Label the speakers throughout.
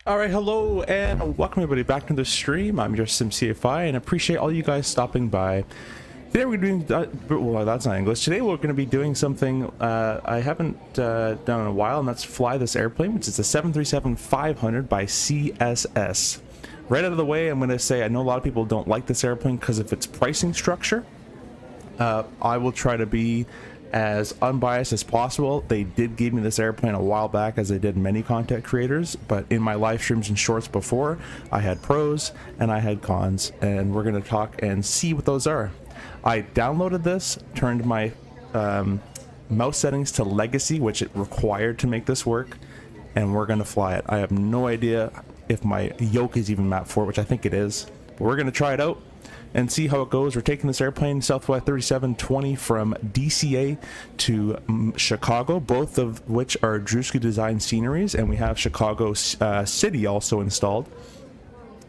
Speaker 1: All right, hello and welcome everybody back to the stream. I'm your SimCFI and appreciate all you guys stopping by. Today we're doing, well, that's not English. Today we're going to be doing something I haven't done in a while, and that's fly this airplane, which is the 737-500 by CSS. Right out of the way, I'm going to say I know a lot of people don't like this airplane because of its pricing structure. I will try to be as unbiased as possible. They did give me this airplane a while back, as they did many content creators, but in my live streams and shorts before, I had pros and I had cons, and we're going to talk and see what those are. I downloaded this, turned my mouse settings to legacy, which it required to make this work, and we're going to fly it. I have no idea if my yoke is even mapped for it, which I think it is, but we're going to try it out and see how it goes. We're taking this airplane Southwest 3720 from DCA to Chicago, both of which are Drewski design sceneries, and we have Chicago City also installed.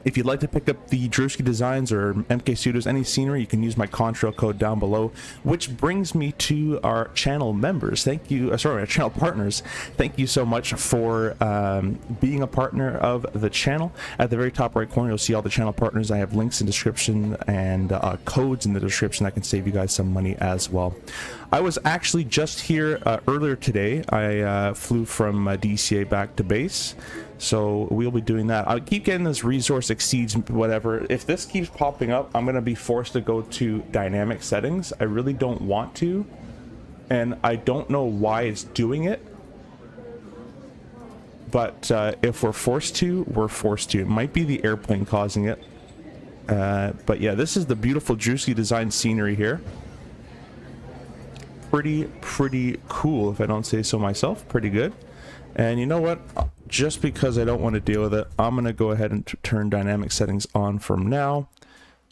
Speaker 1: If you'd like to pick up the Drewski designs or MK Studios, any scenery, you can use my contrail code down below, which brings me to our channel members. Thank you, our channel partners. Thank you so much for being a partner of the channel. At the very top right corner, you'll see all the channel partners. I have links in the description and codes in the description that can save you guys some money as well. I was actually just here earlier today. I flew from DCA back to base, so we'll be doing that. I keep getting this resource exceeds whatever. If this keeps popping up, I'm going to be forced to go to dynamic settings. I really don't want to, and I don't know why it's doing it, but if we're forced to, we're forced to. It might be the airplane causing it, but yeah, this is the beautiful Drewski design scenery here. Pretty cool, if I don't say so myself. Pretty good. And you know what, just because I don't want to deal with it, I'm going to go ahead and turn dynamic settings on from now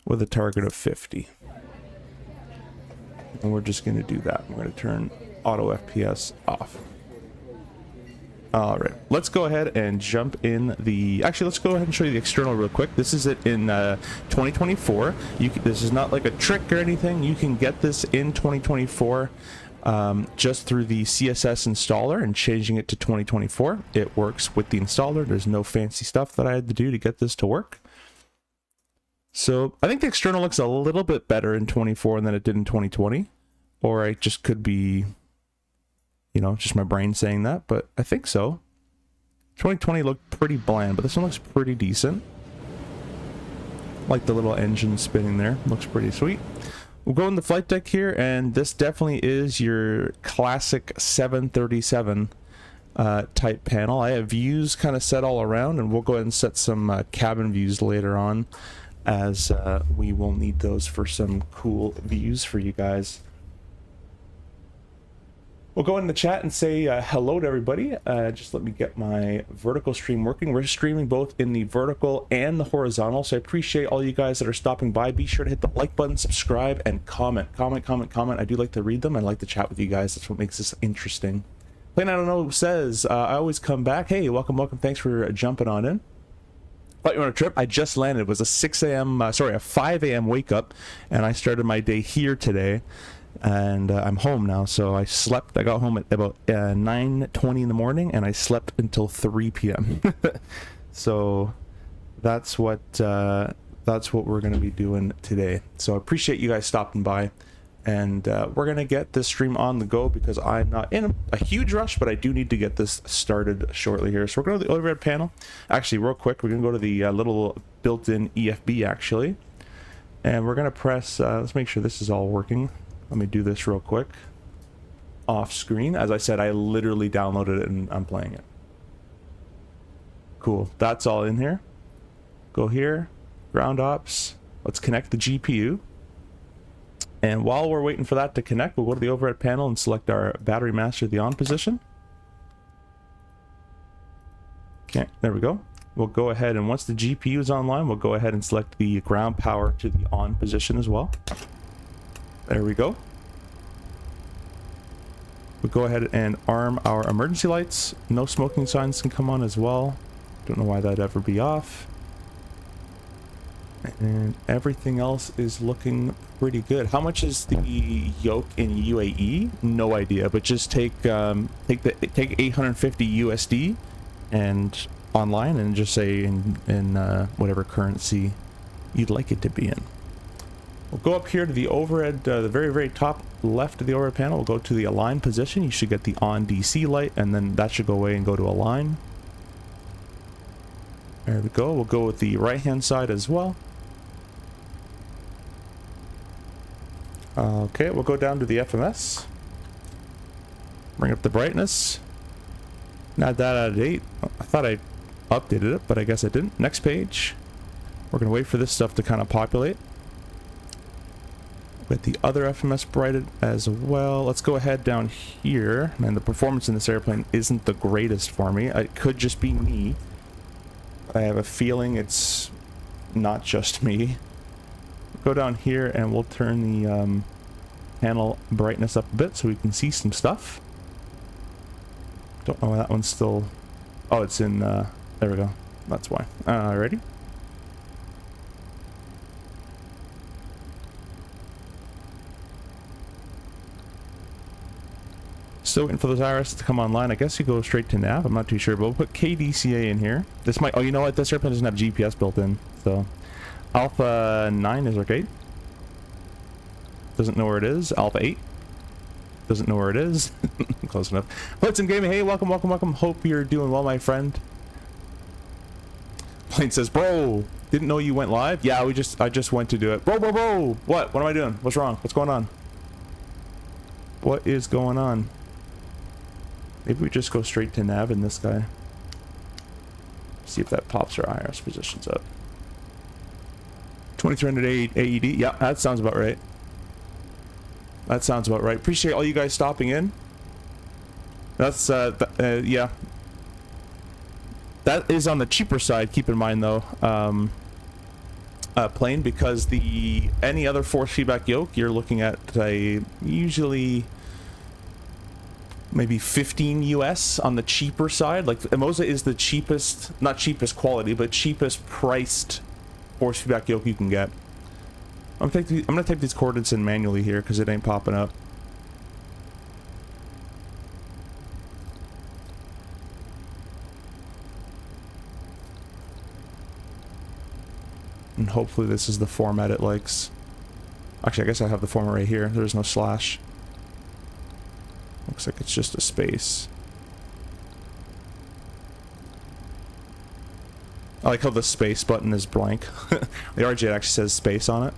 Speaker 1: with a target of 50, and we're just going to do that. We're going to turn auto FPS off. All right, let's go ahead and jump in the, actually let's go ahead and show you the external real quick. This is it in 2024. This is not like a trick or anything. You can get this in 2024 just through the CSS installer and changing it to 2024. It works with the installer. There's no fancy stuff that I had to do to get this to work. So I think the external looks a little bit better in 24 than it did in 2020, or it just could be, you know, just my brain saying that, but I think so. 2020 looked pretty bland, but this one looks pretty decent. Like the little engine spinning there, looks pretty sweet. We'll go in the flight deck here, and this definitely is your classic 737 type panel. I have views kind of set all around, and we'll go ahead and set some cabin views later on, as we will need those for some cool views for you guys. We'll go in the chat and say hello to everybody. Just let me get my vertical stream working. We're streaming both in the vertical and the horizontal, so I appreciate all you guys that are stopping by. Be sure to hit the like button, subscribe, and comment. Comment. I do like to read them. I like to chat with you guys. That's what makes this interesting. Plane I Don't Know says, I always come back. Hey, welcome. Thanks for jumping on in. Thought you were on a trip. I just landed. It was a 6 a.m., a 5 a.m. wake up, and I started my day here today. And I'm home now, so I slept. I got home at about 9:20 in the morning, and I slept until 3 p.m. So that's what we're going to be doing today. So I appreciate you guys stopping by, and we're going to get this stream on the go because I'm not in a huge rush, but I do need to get this started shortly here. So we're going to the overhead panel. Actually, real quick, we're going to go to the little built-in EFB actually, and we're going to press. Let's make sure this is all working. Let me do this real quick off screen. As I said, I literally downloaded it and I'm playing it. Cool. That's all in here. Go here, ground ops. Let's connect the GPU. And while we're waiting for that to connect, we'll go to the overhead panel and select our battery master, the on position. Okay, there we go. We'll go ahead, and once the GPU is online, we'll go ahead and select the ground power to the on position as well. There we go. We'll go ahead and arm our emergency lights. No smoking signs can come on as well. Don't know why that'd ever be off. And everything else is looking pretty good. How much is the yoke in UAE? No idea, but just take 850 USD and online and just say in whatever currency you'd like it to be in. We'll go up here to the overhead, the very, very top left of the overhead panel. We'll go to the align position. You should get the on DC light, and then that should go away and go to align. There we go. We'll go with the right-hand side as well. Okay, we'll go down to the FMS. Bring up the brightness. Not that out of date. I thought I updated it, but I guess I didn't. Next page. We're going to wait for this stuff to kind of populate. With the other FMS brighted as well. Let's go ahead down here. Man, the performance in this airplane isn't the greatest for me. It could just be me. I have a feeling it's not just me. Go down here and we'll turn the panel brightness up a bit so we can see some stuff. Don't know why that one's still... Oh, it's in... there we go. That's why. Ready? Still waiting for those iris to come online. I guess you go straight to nav. I'm not too sure, but we'll put KDCA in here. This might... Oh, you know what? This airplane doesn't have GPS built in, so... Alpha 9 is okay. Doesn't know where it is. Alpha 8 doesn't know where it is. Close enough. Blitzen Gaming, hey, welcome, welcome, welcome. Hope you're doing well, my friend. Plane says, bro, didn't know you went live. Yeah, I just went to do it. Bro, what am I doing? What's wrong? What's going on? What is going on? Maybe we just go straight to nav in this guy. See if that pops our IRS positions up. 2300 AED. Yeah, that sounds about right. That sounds about right. Appreciate all you guys stopping in. That's yeah. That is on the cheaper side. Keep in mind though, plane, because any other force feedback yoke you're looking at usually maybe 15 US on the cheaper side. Like Moza is the cheapest, not cheapest quality, but cheapest priced force feedback yoke you can get. I'm gonna type these coordinates in manually here because it ain't popping up. And hopefully this is the format it likes. Actually, I guess I have the format right here. There's no slash. Looks like it's just a space. I like how the space button is blank. The RJ actually says space on it.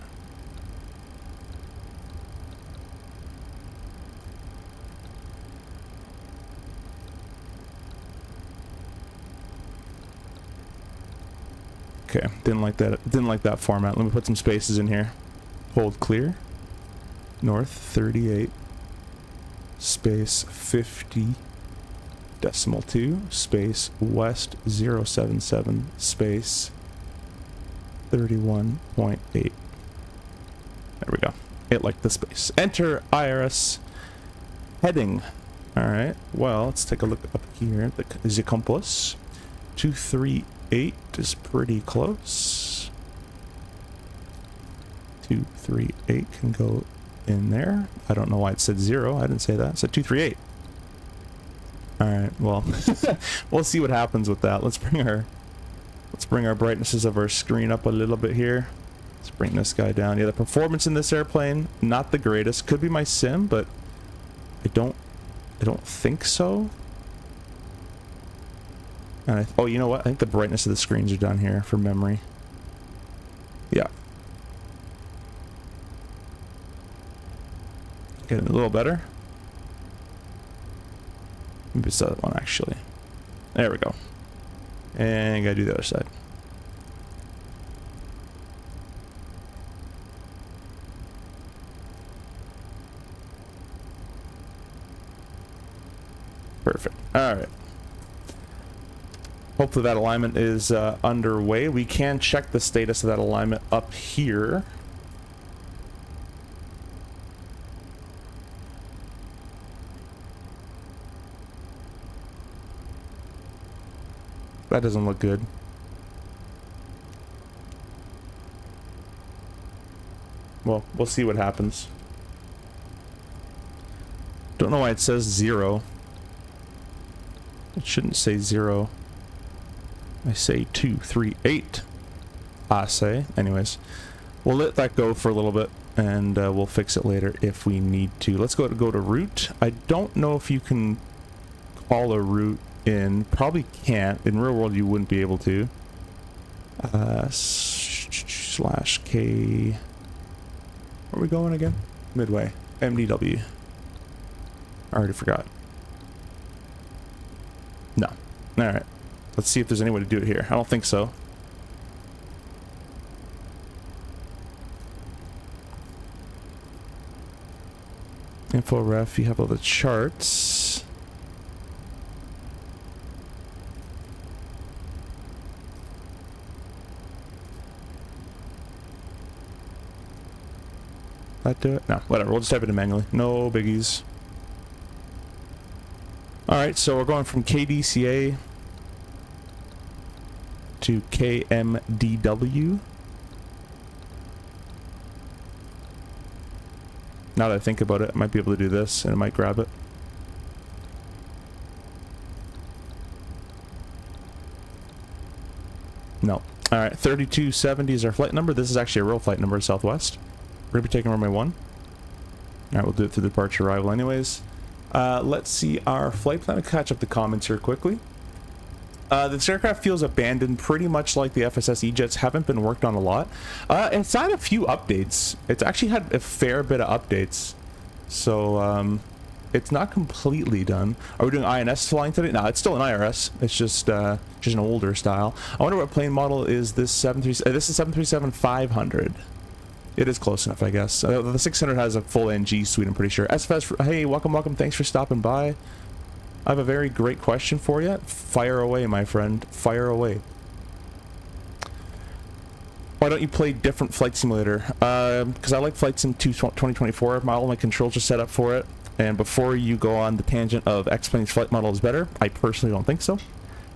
Speaker 1: Okay, didn't like that format. Let me put some spaces in here. Hold clear. North 38 space 50 decimal 2 space west 077 space 31.8. There we go. It liked the space. Enter IRS heading. Alright, well, let's take a look up here. The compass 238 is pretty close. 238 can go in there. I don't know why it said 0. I didn't say that. It said 238. Alright, well, we'll see what happens with that. Let's bring our brightnesses of our screen up a little bit here. Let's bring this guy down. Yeah, the performance in this airplane, not the greatest. Could be my sim, but I don't think so. And oh, you know what? I think the brightness of the screens are down here for memory. Yeah. Getting a little better. Maybe it's the other one, actually. There we go. And gotta do the other side. Perfect. Alright. Hopefully that alignment is underway. We can check the status of that alignment up here. That doesn't look good. Well, we'll see what happens. Don't know why it says 0. It shouldn't say 0. I say 238. I say. Anyways, we'll let that go for a little bit, and we'll fix it later if we need to. Let's go to route. I don't know if you can call a route in. Probably can't. In real world, you wouldn't be able to. Slash K. Where are we going again? Midway. MDW. I already forgot. No. Alright. Let's see if there's any way to do it here. I don't think so. Info ref, you have all the charts. That do it? No, whatever. We'll just type it in manually. No biggies. Alright, so we're going from KDCA to KMDW. Now that I think about it, I might be able to do this, and it might grab it. No. Alright, 3270 is our flight number. This is actually a real flight number, Southwest. We're going to be taking runway 1. Alright, we'll do it through the departure arrival anyways. Let's see our flight plan. I'll catch up the comments here quickly. This aircraft feels abandoned, pretty much like the FSS E-Jets. Haven't been worked on a lot. It's had a few updates. It's actually had a fair bit of updates. So, it's not completely done. Are we doing INS flying today? No, it's still an IRS. It's just an older style. I wonder what plane model is this 737. This is 737-500. It is close enough, I guess. The 600 has a full NG suite, I'm pretty sure. SFS, hey, welcome. Thanks for stopping by. I have a very great question for you. Fire away, my friend. Fire away. Why don't you play different Flight Simulator? Because I like Flight Sim 2 2024. All my controls are set up for it. And before you go on the tangent of X-Plane's flight model is better, I personally don't think so.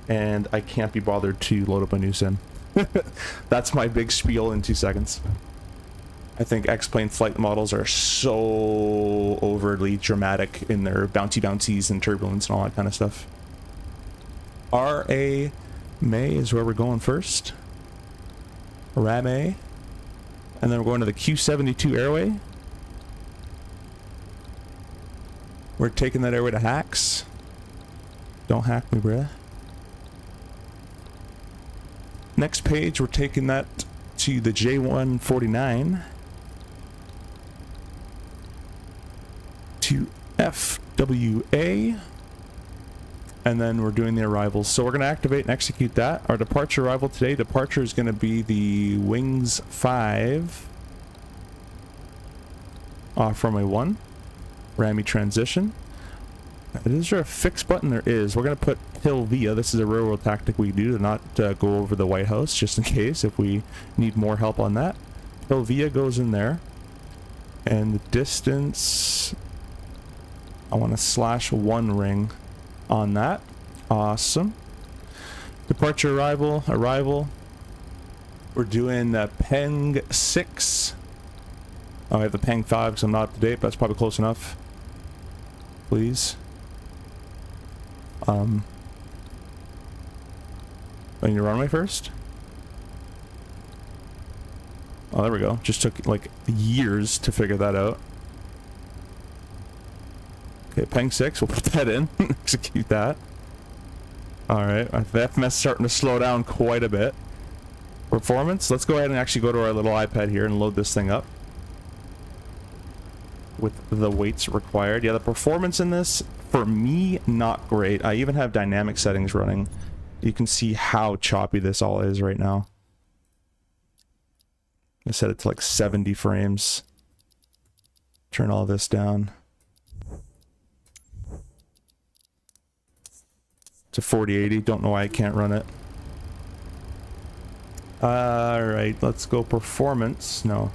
Speaker 1: And I can't be bothered to load up a new sim. That's my big spiel in 2 seconds. I think X-Plane flight models are so overly dramatic in their bouncies and turbulence and all that kind of stuff. RA May is where we're going first. RAMA. And then we're going to the Q72 airway. We're taking that airway to Hacks. Don't hack me, bruh. Next page, we're taking that to the J149. To FWA, and then we're doing the arrivals. So we're going to activate and execute that. Our departure arrival today, departure is going to be the Wings 5 off runway 1, Rami transition. Is there a fixed button? There is. We're going to put Hill Via. This is a railroad tactic we do to not go over the White House, just in case if we need more help on that. Hill Via goes in there, and the distance, I want to /1 ring on that. Awesome. Departure arrival. We're doing Peng 6. Oh, I have the Peng 5 because I'm not up to date, but that's probably close enough. Please. On your runway first. Oh, there we go. Just took like years to figure that out. Okay, Peng 6, we'll put that in. Execute that. Alright, the FMS is starting to slow down quite a bit. Performance, let's go ahead and actually go to our little iPad here and load this thing up. With the weights required. Yeah, the performance in this, for me, not great. I even have dynamic settings running. You can see how choppy this all is right now. I set it to like 70 frames. Turn all this down to 4080. Don't know why I can't run it. Alright, let's go performance. No.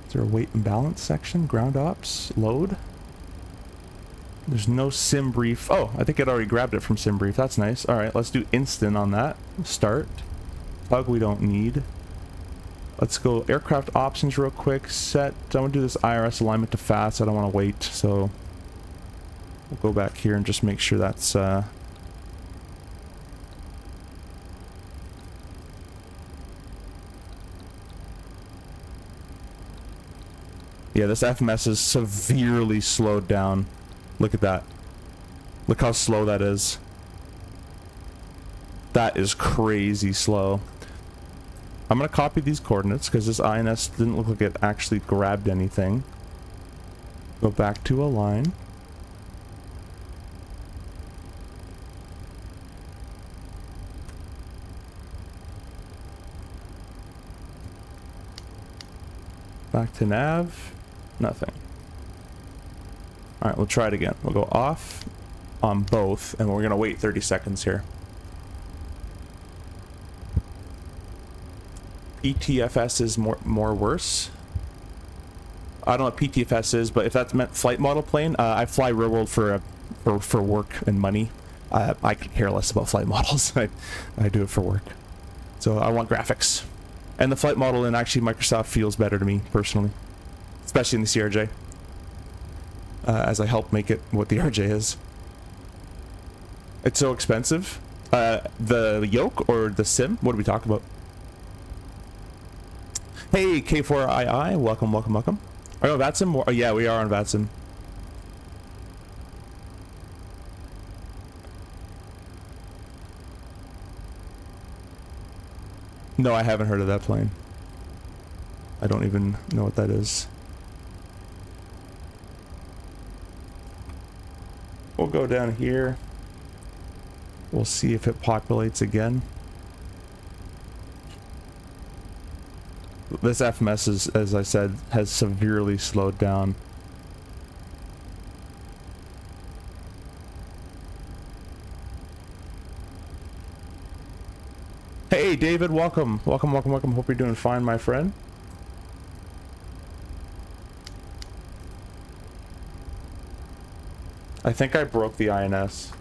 Speaker 1: Is there a weight and balance section? Ground ops? Load? There's no sim brief. Oh, I think it already grabbed it from sim brief. That's nice. Alright, let's do instant on that. Start. Tug we don't need. Let's go aircraft options real quick. Set. I'm going to do this IRS alignment to fast. I don't want to wait, so we'll go back here and just make sure that's Yeah, this FMS is severely slowed down. Look at that. Look how slow that is. That is crazy slow. I'm gonna copy these coordinates because this INS didn't look like it actually grabbed anything. Go back to align. Back to nav. Nothing. Alright, we'll try it again. We'll go off on both, and we're gonna wait 30 seconds here. PTFS is more worse. I don't know what PTFS is, but if that's meant flight model plane, I fly real world for work and money. I could care less about flight models. I do it for work. So I want graphics. And the flight model in actually Microsoft feels better to me personally, especially in the CRJ, as I help make it what the RJ is. It's so expensive. The yoke or the sim? What do we talk about? Hey, K4II, welcome, welcome, welcome. Are you on VATSIM? Oh, yeah, we are on VATSIM. No, I haven't heard of that plane. I don't even know what that is. We'll go down here. We'll see if it populates again. This FMS is, as I said, has severely slowed down. Hey David, welcome. Welcome, welcome, welcome. Hope you're doing fine, my friend. I think I broke the INS.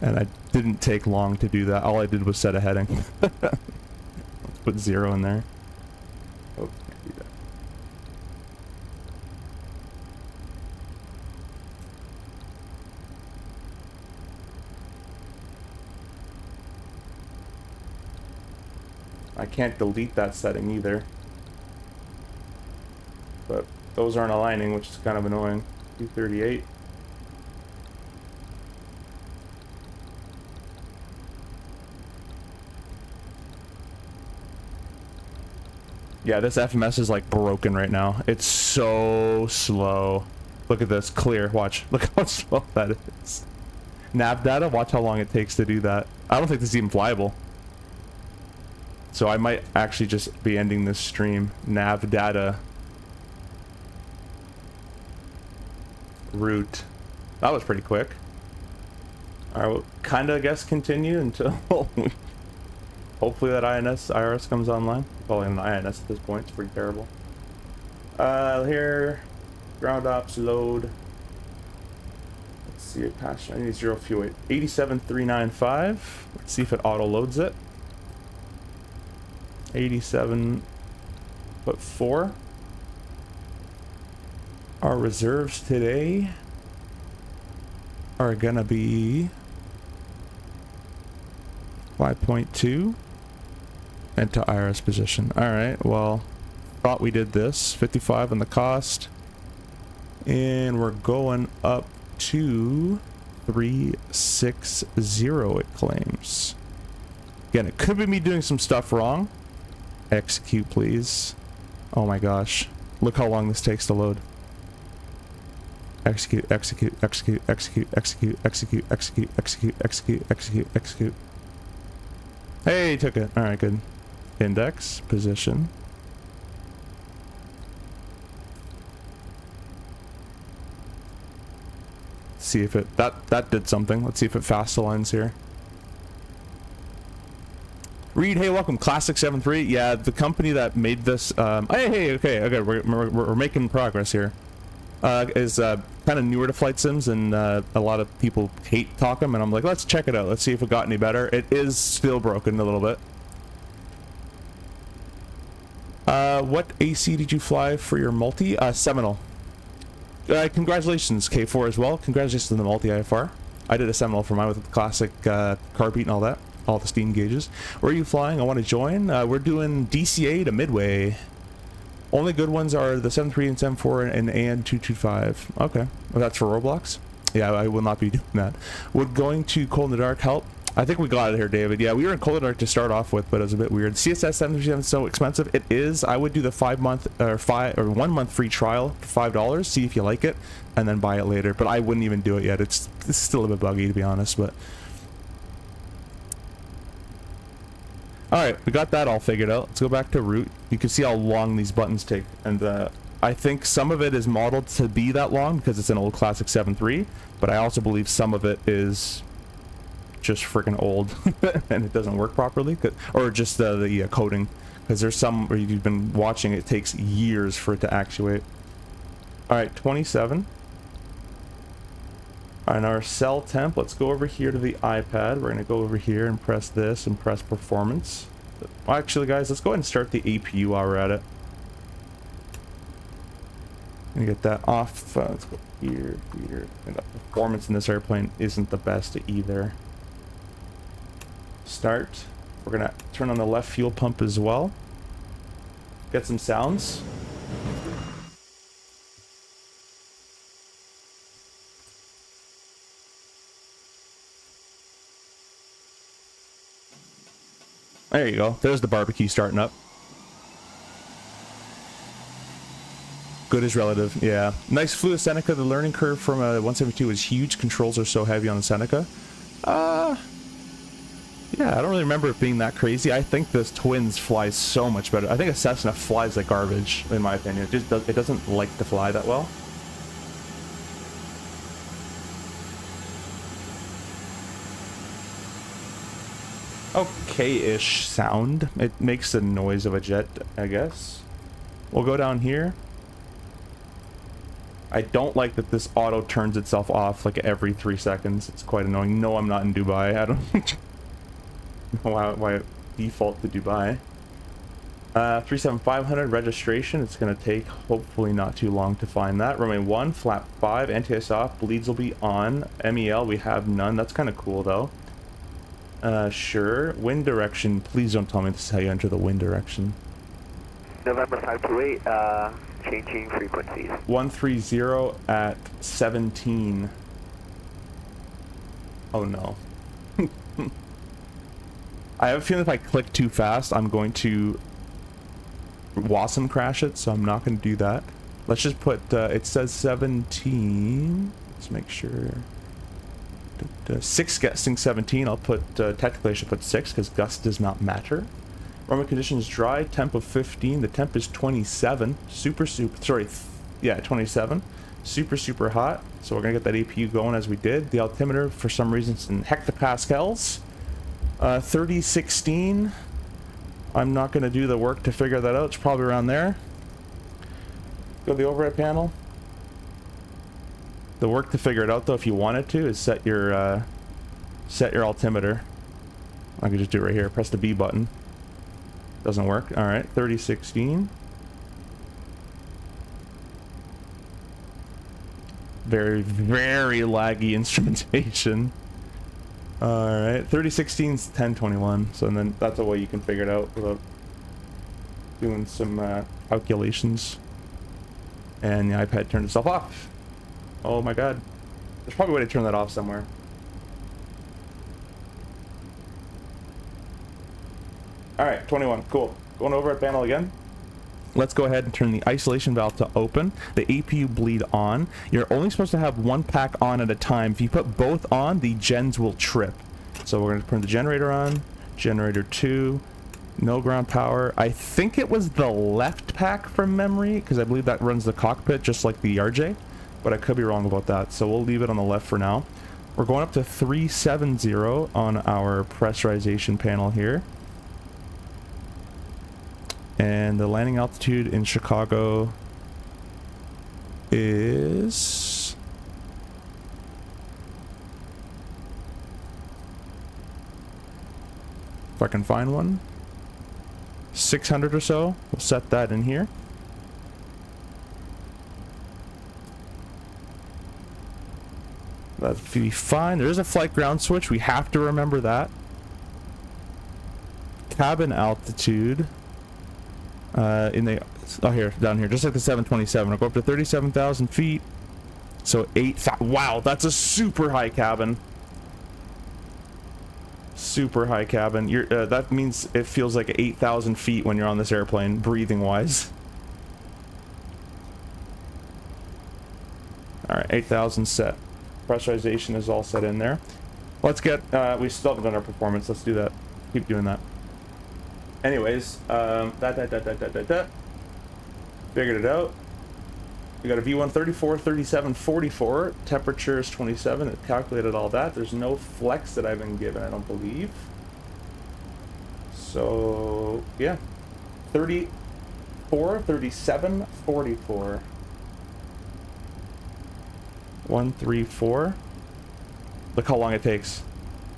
Speaker 1: And I didn't take long to do that. All I did was set a heading. Let's put 0 in there. Oh, can't do that. I can't delete that setting either. But those aren't aligning, which is kind of annoying. 238. Yeah, this FMS is like broken right now. It's so slow. Look at this. Clear. Watch. Look how slow that is. Nav data. Watch how long it takes to do that. I don't think this is even flyable. So I might actually just be ending this stream. Nav data. Route. That was pretty quick. Alright, we'll kind of, I guess, continue until hopefully that IRS comes online. Calling an INS at this point, it's pretty terrible. Here, ground ops load. Let's see it pass. I need 0 fuel weight. 87,395. Let's see if it auto loads it. 87.4. Our reserves today are gonna be 5.2. Enter IRS position. Alright, well, thought we did this. 55 on the cost. And we're going up to 360 it claims. Again, it could be me doing some stuff wrong. Execute, please. Oh my gosh. Look how long this takes to load. Execute, execute, execute, execute, execute, execute, execute, execute, execute, execute, execute. Hey, took it. Alright, good. Index, position. See if it that did something. Let's see if it fast aligns here. Reed, hey, welcome. Classic 73. Yeah, the company that made this. Hey, okay. We're making progress here. Is kind of newer to flight sims, and a lot of people hate Talcum, and I'm like, let's check it out. Let's see if it got any better. It is still broken a little bit. What AC did you fly for your multi? Seminole. Congratulations, K4 as well. Congratulations on the multi IFR. I did a Seminole for mine with the classic carb heat and all that. All the steam gauges. Where are you flying? I want to join. We're doing DCA to Midway. Only good ones are the 7.3 and 7.4 and AN 225. Okay, well, that's for Roblox. Yeah, I will not be doing that. Would going to Cold in the Dark help? I think we got it here, David. Yeah, we were in Cold in the Dark to start off with, but it was a bit weird. CSS 737 is so expensive. It is. I would do the 1 month free trial for $5. See if you like it, and then buy it later. But I wouldn't even do it yet. It's still a bit buggy, to be honest. But all right, we got that all figured out. Let's go back to root. You can see how long these buttons take, and I think some of it is modeled to be that long because it's an old classic 7.3, but I also believe some of it is just freaking old and it doesn't work properly, or just the coding, because there's some where you've been watching, it takes years for it to actuate. All right, 27. On our cell temp, let's go over here to the iPad. We're going to go over here and press this and press performance. Well, actually, guys, let's go ahead and start the APU while we're at it. Gonna get that off. Let's go here. And the performance in this airplane isn't the best either. Start. We're gonna turn on the left fuel pump as well. Get some sounds. There you go. There's the barbecue starting up. Good is relative, yeah. Nice flew a Seneca. The learning curve from a 172 is huge. Controls are so heavy on the Seneca. Yeah, I don't really remember it being that crazy. I think this Twins flies so much better. I think a Cessna flies like garbage, in my opinion. It doesn't like to fly that well. Okay-ish sound. It makes the noise of a jet, I guess. We'll go down here. I don't like that this auto turns itself off like every 3 seconds. It's quite annoying. No, I'm not in Dubai. I don't know why it default to Dubai. 37500 registration. It's going to take hopefully not too long to find that. Runway 1, flap 5, anti-ice off. Bleeds will be on. MEL, we have none. That's kind of cool though. Sure. Wind direction. Please don't tell me this is how you enter the wind direction.
Speaker 2: November 528, changing frequencies.
Speaker 1: 130 at 17. Oh no. I have a feeling if I click too fast, I'm going to Wasm crash it, so I'm not going to do that. Let's just put, it says 17. Let's make sure. 6 guessing 17. I'll put, technically I should put 6 because gust does not matter. Runway conditions dry, temp of 15. The temp is 27. Sorry, yeah, 27. Super hot. So we're gonna get that APU going as we did. The altimeter, for some reason, is in hectopascals. 3016. I'm not gonna do the work to figure that out. It's probably around there. Go to the overhead panel. The work to figure it out, though, if you wanted to, is set your altimeter. I can just do it right here. Press the B button. Doesn't work. All right, 3016. Very laggy instrumentation. All right, 3016 is 1021. So then that's a way you can figure it out without doing some calculations. And the iPad turned itself off. Oh my god. There's probably a way to turn that off somewhere. Alright, 21. Cool. Going over at panel again. Let's go ahead and turn the isolation valve to open. The APU bleed on. You're only supposed to have one pack on at a time. If you put both on, the gens will trip. So we're going to turn the generator on. Generator 2. No ground power. I think it was the left pack from memory, because I believe that runs the cockpit just like the RJ. But I could be wrong about that, so we'll leave it on the left for now. We're going up to 370 on our pressurization panel here. And the landing altitude in Chicago is... if I can find one. 600 or so. We'll set that in here. That'll be fine. There is a flight ground switch. We have to remember that. Cabin altitude in the Oh, here, down here, just like the 727. I'll go up to 37,000 feet. So 8,000. Wow, that's a super high cabin. Super high cabin. That means it feels like 8,000 feet when you're on this airplane, breathing wise. All right, 8,000 set. Pressurization is all set in there. Let's get, we still haven't done our performance. Let's do that. Keep doing that. Anyways, figured it out. We got a V1 34, 37, 44. Temperature is 27. It calculated all that. There's no flex that I've been given, I don't believe. So, yeah. 34, 37, 44. 134. Look how long it takes.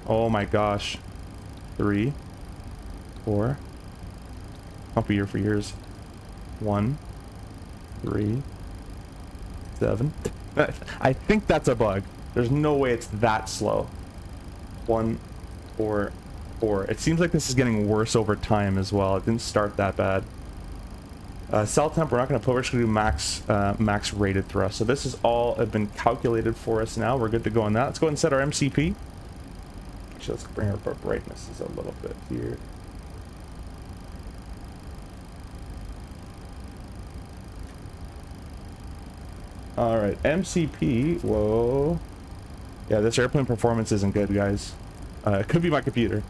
Speaker 1: Oh my gosh. 3, 4. I'll be here for years. 1, 3, 7. I think that's a bug. There's no way it's that slow. 1, 4, 4. It seems like this is getting worse over time as well. It didn't start that bad. Cell temp, we're not going to put, we're just going to do max rated thrust. So this is all have been calculated for us now. We're good to go on that. Let's go ahead and set our MCP. Actually, let's bring our brightnesses a little bit here. All right, MCP. Whoa. Yeah, this airplane performance isn't good, guys. It could be my computer,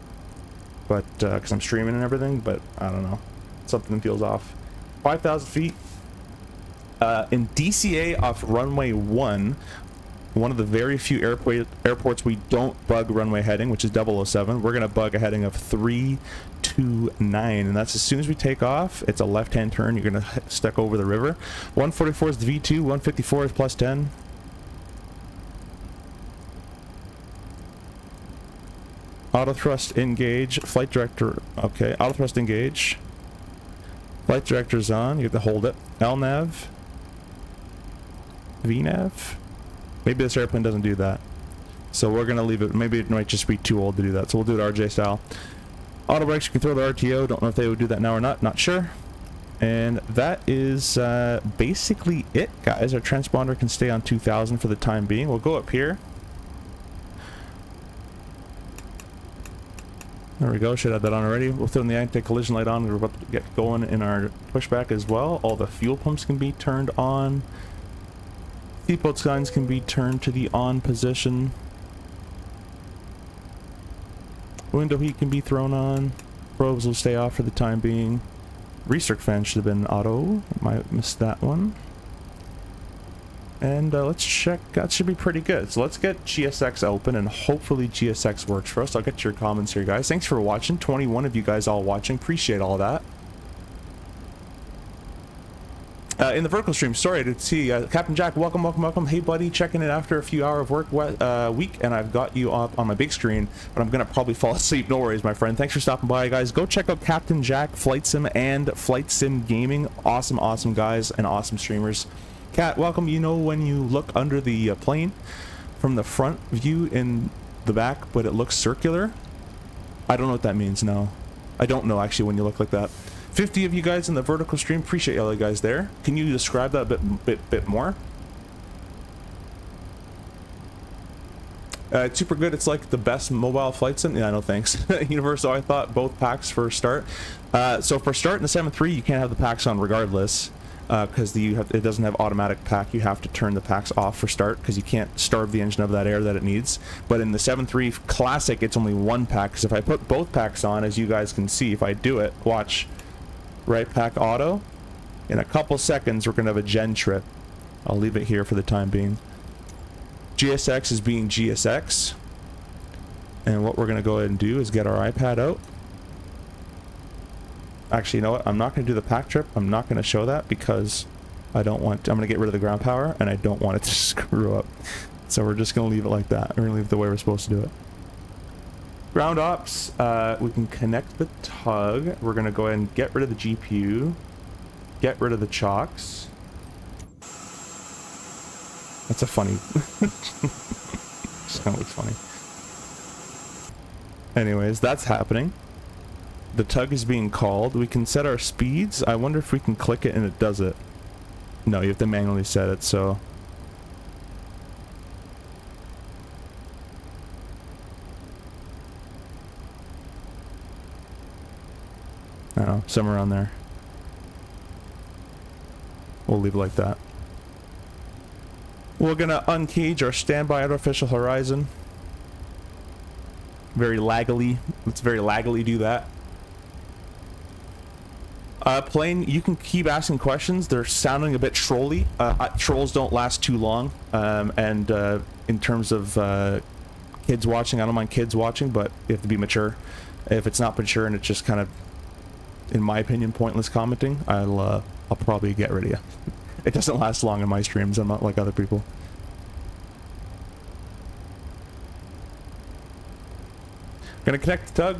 Speaker 1: but because I'm streaming and everything, but I don't know. Something feels off. 5,000 feet. In DCA off runway 1, one of the very few airports we don't bug runway heading, which is 007. We're going to bug a heading of 329, and that's as soon as we take off. It's a left-hand turn. You're going to stuck over the river. 144 is the V2. 154 is plus 10. Auto thrust engage. Flight director. Okay, auto thrust engage. Flight director's on. You have to hold it. LNAV. VNAV. Maybe this airplane doesn't do that. So we're going to leave it. Maybe it might just be too old to do that. So we'll do it RJ style. Auto brakes, you can throw the RTO. Don't know if they would do that now or not. Not sure. And that is basically it, guys. Our transponder can stay on 2000 for the time being. We'll go up here. There we go. Should have that on already. We'll throw the anti-collision light on. We're about to get going in our pushback as well. All the fuel pumps can be turned on. Seatbelt signs can be turned to the on position. Window heat can be thrown on. Probes will stay off for the time being. Recirc fan should have been auto. Might have missed that one. And let's check. That should be pretty good. So let's get GSX open, and hopefully GSX works for us. I'll get your comments here, guys. Thanks for watching. 21 of you guys all watching. Appreciate all that. In the vertical stream, sorry to see Captain Jack. Welcome, welcome, welcome. Hey, buddy, checking in after a few hours of work week, and I've got you up on my big screen, but I'm gonna probably fall asleep. No worries, my friend. Thanks for stopping by, guys. Go check out Captain Jack Flight Sim and Flight Sim Gaming. Awesome, awesome guys and awesome streamers. Cat, welcome. You know when you look under the plane from the front view in the back, but it looks circular? I don't know what that means. No, I don't know actually when you look like that. 50 of you guys in the vertical stream. Appreciate all you guys there. Can you describe that a bit more? It's super good. It's like the best mobile flight sim. Yeah, no thanks. Universal, I thought both packs for start. So for start in the 7.3, you can't have the packs on regardless, because it doesn't have automatic pack. You have to turn the packs off for start because you can't starve the engine of that air that it needs. But in the 7.3 Classic, it's only one pack. Because if I put both packs on, as you guys can see, if I do it, watch. Right pack auto. In a couple seconds, we're going to have a gen trip. I'll leave it here for the time being. GSX is being GSX. And what we're going to go ahead and do is get our iPad out. Actually, you know what? I'm not going to do the pack trip. I'm not going to show that because I don't want... I'm going to get rid of the ground power and I don't want it to screw up. So we're just going to leave it like that. We're going to leave it the way we're supposed to do it. Ground ops, we can connect the tug. We're going to go ahead and get rid of the GPU. Get rid of the chocks. That's a funny... Just kind of looks funny. Anyways, that's happening. The tug is being called. We can set our speeds. I wonder if we can click it and it does it. No, you have to manually set it, so... I don't know, somewhere around there. We'll leave it like that. We're gonna uncage our standby artificial horizon. Very laggily. Let's very laggily do that. Plane, you can keep asking questions. They're sounding a bit trolly. Trolls don't last too long. In terms of kids watching, I don't mind kids watching, but you have to be mature. If it's not mature and it's just kind of, in my opinion, pointless commenting, I'll probably get rid of you. It doesn't last long in my streams. I'm not like other people. Gonna connect the tug.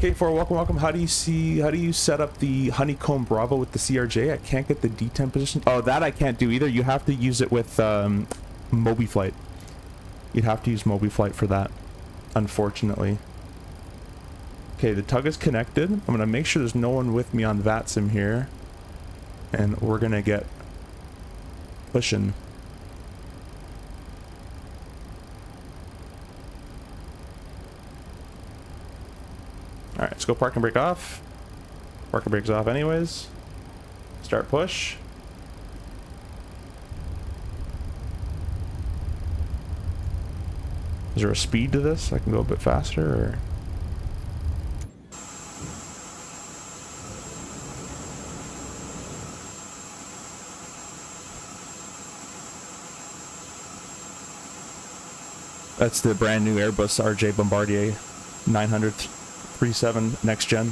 Speaker 1: K4, welcome. How do you set up the Honeycomb Bravo with the CRJ? I can't get the D10 position. Oh, that I can't do either. You have to use it with MobiFlight. You'd have to use MobiFlight for that, unfortunately. Okay, the tug is connected. I'm gonna make sure there's no one with me on VATSIM here. And we're gonna get pushing. Alright, let's go park and brake off. Park and brake's off anyways. Start push. Is there a speed to this? I can go a bit faster, or... That's the brand new Airbus RJ Bombardier 937 next gen.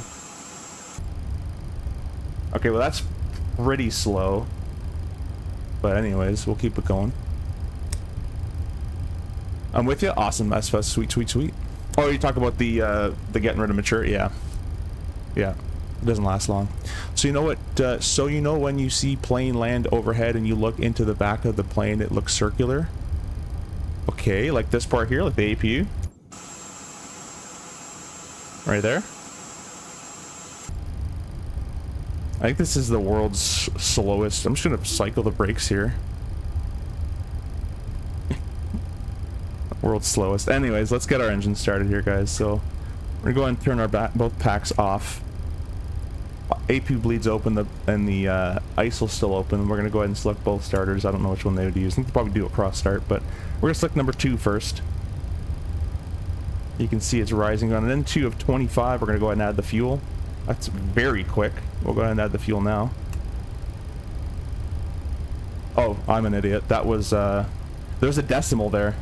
Speaker 1: Okay, well that's pretty slow. But anyways, we'll keep it going. I'm with you. Awesome, msfs. Sweet. Oh, you talk about the getting rid of mature? Yeah. Yeah. It doesn't last long. So you know what? So you know when you see plane land overhead and you look into the back of the plane, it looks circular? Okay, like this part here, like the APU. Right there. I think this is the world's slowest. I'm just gonna cycle the brakes here. World's slowest. Anyways, let's get our engine started here, guys. So we're gonna go ahead and turn our both packs off. APU bleeds open, and the ICE will still open. We're gonna go ahead and select both starters. I don't know which one they would use. I think they'll probably do a cross start, but we're gonna select number 2 first. You can see it's rising on an N2 of 25. We're gonna go ahead and add the fuel. That's very quick. We'll go ahead and add the fuel now. Oh, I'm an idiot. That was there's a decimal there.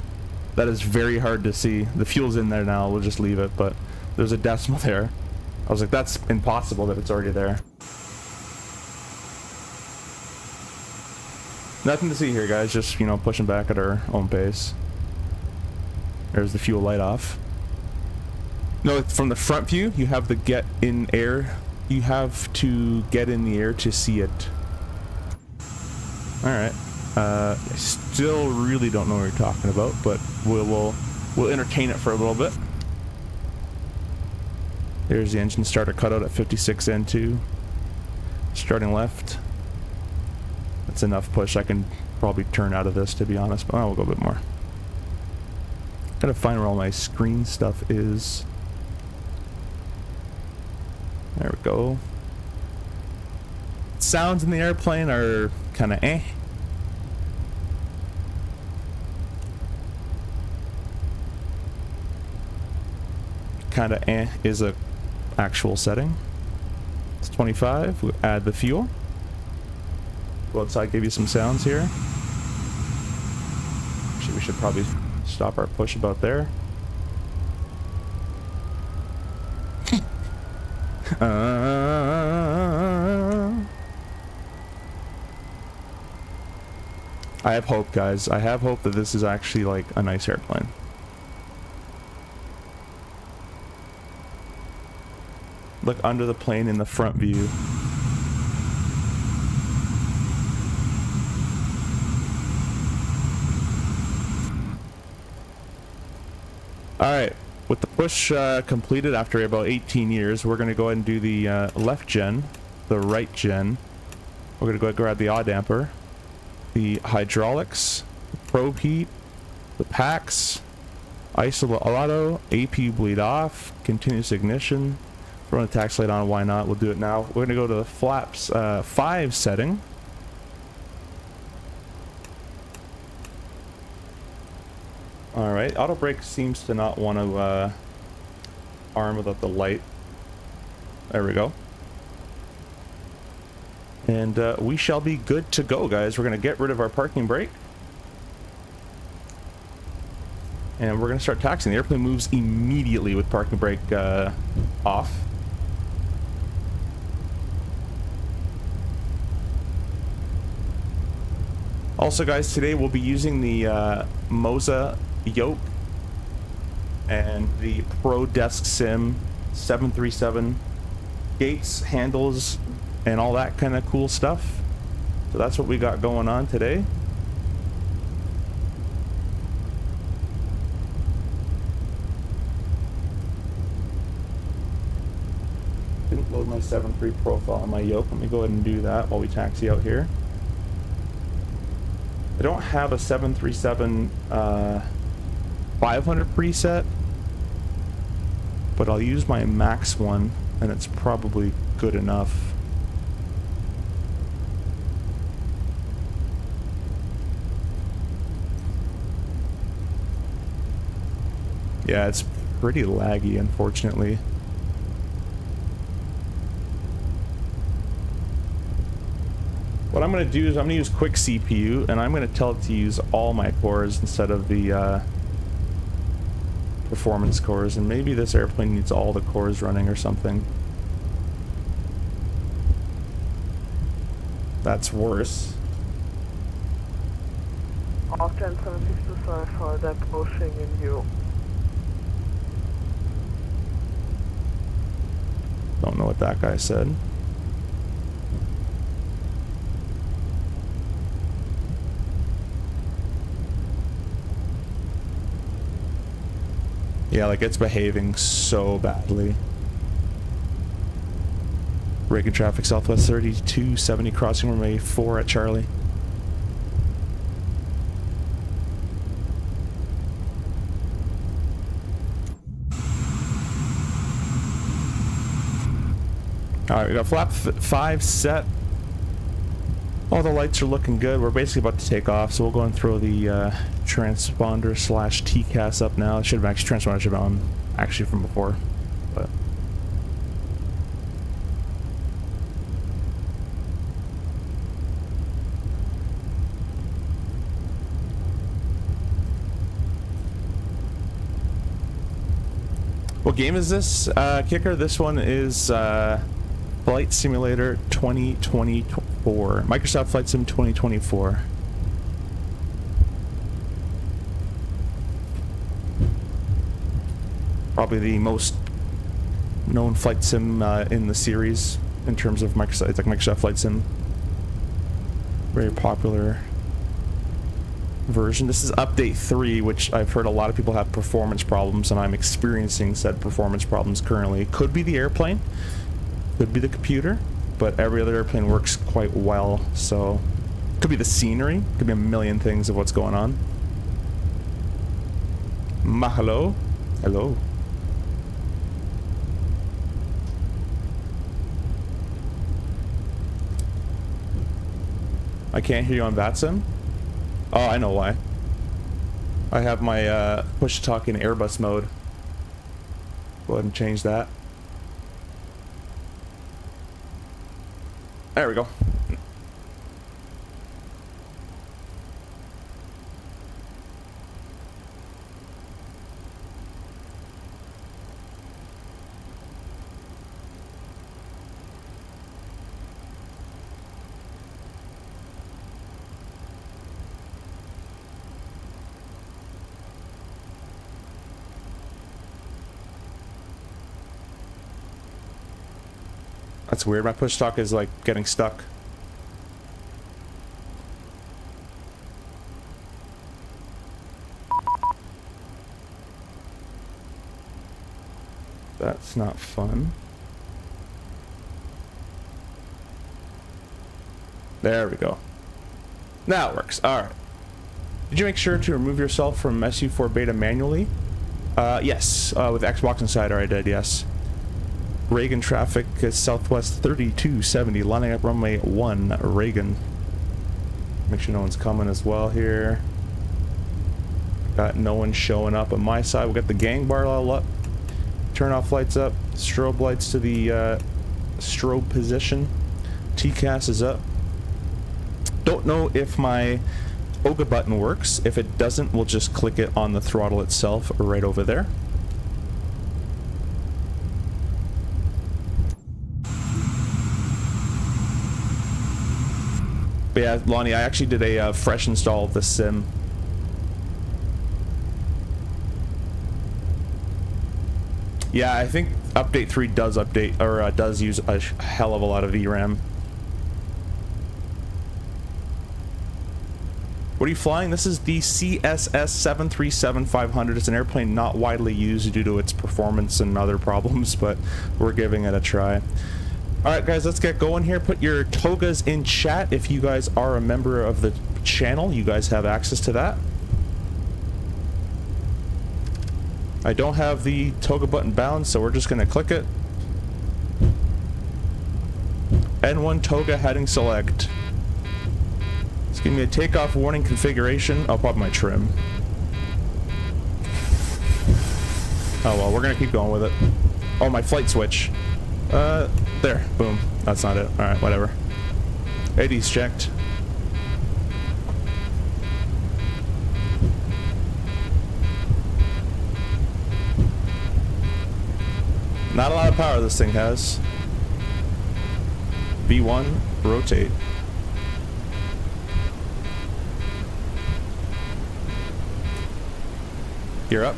Speaker 1: That is very hard to see. The fuel's in there now. We'll just leave it, but there's a decimal there. I was like, that's impossible that it's already there. Nothing to see here, guys. Just, you know, pushing back at our own pace. There's the fuel light off. No, from the front view, you have the get in air. You have to get in the air to see it. Alright. I still really don't know what you're talking about, but we'll entertain it for a little bit. There's the engine starter cutout at 56 N2. Starting left. That's enough push. I can probably turn out of this, to be honest, but we'll go a bit more. Gotta find where all my screen stuff is. There we go. Sounds in the airplane are kind of eh. Kind of eh is a actual setting. It's 25. We'll add the fuel. Go outside, give you some sounds here. Actually, we should probably stop our push about there. I have hope, guys. I have hope that this is actually like a nice airplane. Look under the plane in the front view. Alright, With the push completed after about 18 years, we're going to go ahead and do the left gen, the right gen. We're going to go ahead and grab the yaw damper, the hydraulics, the probe heat, the packs, ISO auto, AP bleed off, continuous ignition. Run the tax light on, why not? We'll do it now. We're going to go to the flaps 5 setting. Alright, auto brake seems to not want to arm without the light. There we go. And we shall be good to go, guys. We're going to get rid of our parking brake. And we're going to start taxiing. The airplane moves immediately with parking brake off. Also, guys, today we'll be using the Moza yoke and the Pro Desk Sim 737 gates, handles, and all that kind of cool stuff. So that's what we got going on today. Didn't load my 7.3 profile on my yoke. Let me go ahead and do that while we taxi out here. I don't have a 737 500 preset, but I'll use my max one, and it's probably good enough. Yeah, it's pretty laggy, unfortunately. What I'm going to do is I'm going to use quick CPU, and I'm going to tell it to use all my cores instead of the performance cores, and maybe this airplane needs all the cores running or something. That's worse.
Speaker 3: After 765 for the approaching in view.
Speaker 1: Don't know what that guy said. Yeah, like it's behaving so badly. Braking traffic southwest 3270 crossing runway 4 at Charlie. Alright, we got flap 5 set. All the lights are looking good. We're basically about to take off, so we'll go and throw the transponder slash TCAS up now. It should have actually transponder should have been on actually from before, but what game is this, Kicker? This one is Flight Simulator 2024. Microsoft Flight Sim 2024. Probably the most known flight sim in the series in terms of Microsoft. It's like Microsoft Flight Sim. Very popular version. This is update 3, which I've heard a lot of people have performance problems, and I'm experiencing said performance problems currently. Could be the airplane, could be the computer, but every other airplane works quite well, so could be the scenery, could be a million things of what's going on. Mahalo. Hello. I can't hear you on VATSIM? Oh, I know why. I have my push-to-talk in Airbus mode. Go ahead and change that. There we go. That's weird. My push talk is like getting stuck. That's not fun. There we go. Now it works. All right. Did you make sure to remove yourself from SU4 beta manually? Yes. With Xbox Insider, I did. Yes. Reagan traffic is Southwest 3270, lining up runway 1, Reagan. Make sure no one's coming as well here. Got no one showing up on my side. We got the gang bar all up. Turn off lights up. Strobe lights to the strobe position. TCAS is up. Don't know if my OGA button works. If it doesn't, we'll just click it on the throttle itself right over there. But yeah, Lonnie, I actually did a fresh install of the sim. Yeah, I think update 3 does update, or does use a hell of a lot of VRAM. What are you flying? This is the CSS 737-500. It's an airplane not widely used due to its performance and other problems, but we're giving it a try. Alright guys, let's get going here. Put your togas in chat if you guys are a member of the channel. You guys have access to that. I don't have the toga button bound, so we're just going to click it. N1 toga heading select. It's giving me a takeoff warning configuration. I'll probably my trim. Oh well, we're going to keep going with it. Oh, my flight switch. There. Boom. That's not it. Alright, whatever. AD's checked. Not a lot of power this thing has. B1, rotate. Gear up.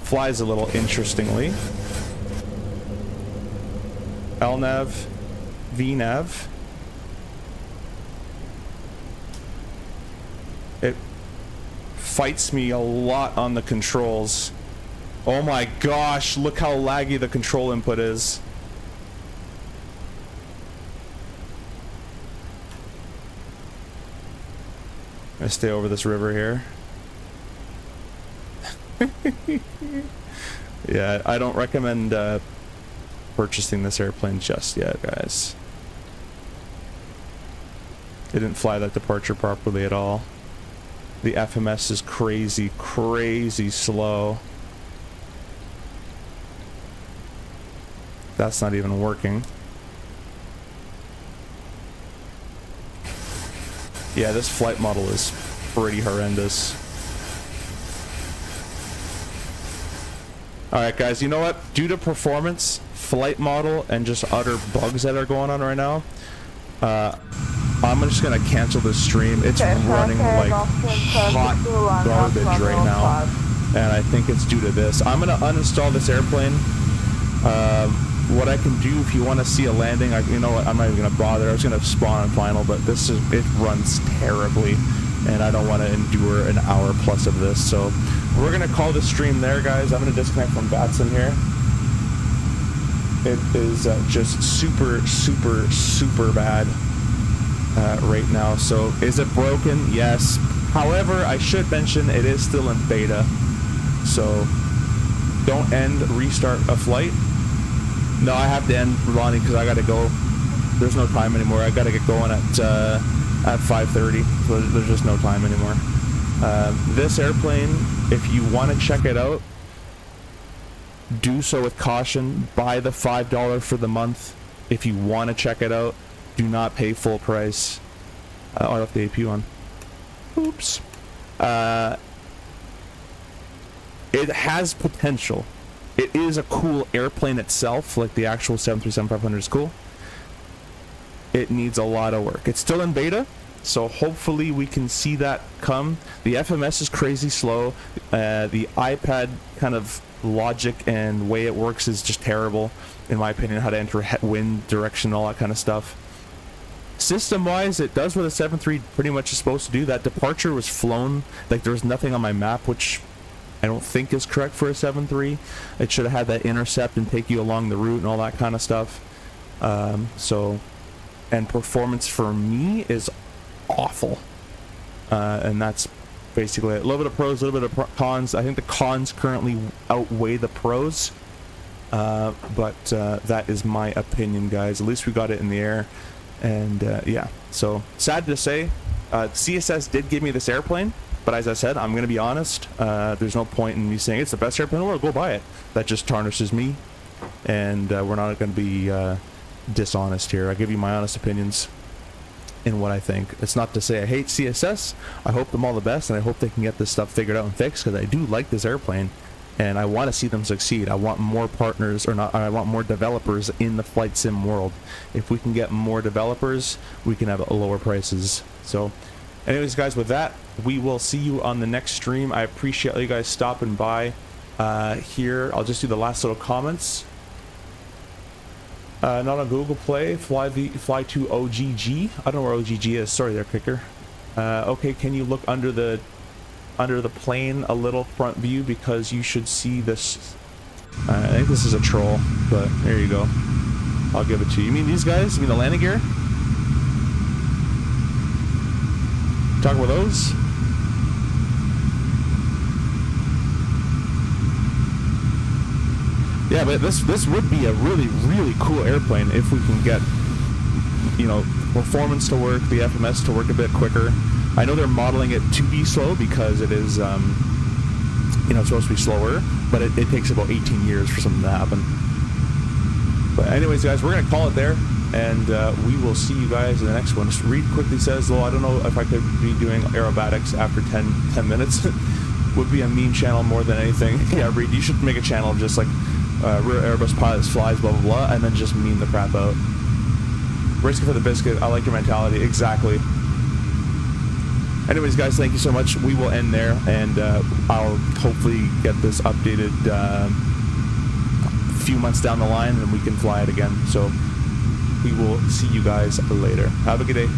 Speaker 1: Flies a little interestingly. LNAV, VNAV. It fights me a lot on the controls. Oh my gosh, look how laggy the control input is. I stay over this river here. Yeah, I don't recommend purchasing this airplane just yet, guys. It didn't fly that departure properly at all. The FMS is crazy, crazy slow. That's not even working. Yeah, this flight model is pretty horrendous. Alright guys, you know what? Due to performance, flight model, and just utter bugs that are going on right now, I'm just gonna cancel this stream. It's running like hot garbage right now, and I think it's due to this. I'm gonna uninstall this airplane. What I can do if you want to see a landing, you know what? I'm not even gonna bother. I was gonna spawn on final, but it runs terribly, and I don't want to endure an hour plus of this. So we're gonna call the stream there, guys. I'm gonna disconnect from Batson here. It is just super, super, super bad right now. So is it broken? Yes. However, I should mention it is still in beta. So don't end, restart a flight. No, I have to end, Ronnie, because I gotta go. There's no time anymore. I gotta get going at 5:30. So there's just no time anymore. This airplane, if you want to check it out, do so with caution. Buy the $5 for the month. If you want to check it out, do not pay full price. I left the AP on. Oops. It has potential. It is a cool airplane itself, like the actual 737-500 is cool. It needs a lot of work. It's still in beta, so hopefully we can see that come. The FMS is crazy slow. The iPad kind of logic and way it works is just terrible, in my opinion, how to enter wind direction, all that kind of stuff. system wise, it does what a 7.3 pretty much is supposed to do. That departure was flown, like there was nothing on my map, which I don't think is correct for a 7.3. It should have had that intercept and take you along the route and all that kind of stuff. And performance for me is awful. And that's basically it. A little bit of pros, a little bit of cons. I think the cons currently outweigh the pros. But that is my opinion, guys. At least we got it in the air. And yeah, so sad to say, CSS did give me this airplane. But as I said, I'm going to be honest. There's no point in me saying it's the best airplane in the world, go buy it. That just tarnishes me. And we're not going to be dishonest here. I give you my honest opinions in what I think. It's not to say I hate CSS. I hope them all the best, and I hope they can get this stuff figured out and fixed, because I do like this airplane, and I want to see them succeed. I want more partners, or not, I want more developers in the flight sim world. If we can get more developers, we can have lower prices. So anyways, guys, with that, we will see you on the next stream. I appreciate you guys stopping by here. I'll just do the last little comments. Not on Google Play. Fly to OGG. I don't know where OGG is. Sorry there, Kicker. Okay, can you look under the plane a little front view, because you should see this. I think this is a troll, but there you go. I'll give it to you. You mean these guys? You mean the landing gear? Talking about those? Yeah, but this would be a really cool airplane if we can get, you know, performance to work, the FMS to work a bit quicker. I know they're modeling it to be slow because it is, you know, it's supposed to be slower, but it takes about 18 years for something to happen. But anyways, guys, we're going to call it there, and we will see you guys in the next one. Just Reed quickly says, well, I don't know if I could be doing aerobatics after 10 minutes. Would be a meme channel more than anything. Yeah, Reed, you should make a channel of just like rear Airbus pilots flies, blah, blah, blah, and then just meme the crap out. Risk it for the biscuit. I like your mentality. Exactly. Anyways, guys, thank you so much. We will end there, and I'll hopefully get this updated a few months down the line, and we can fly it again. So we will see you guys later. Have a good day.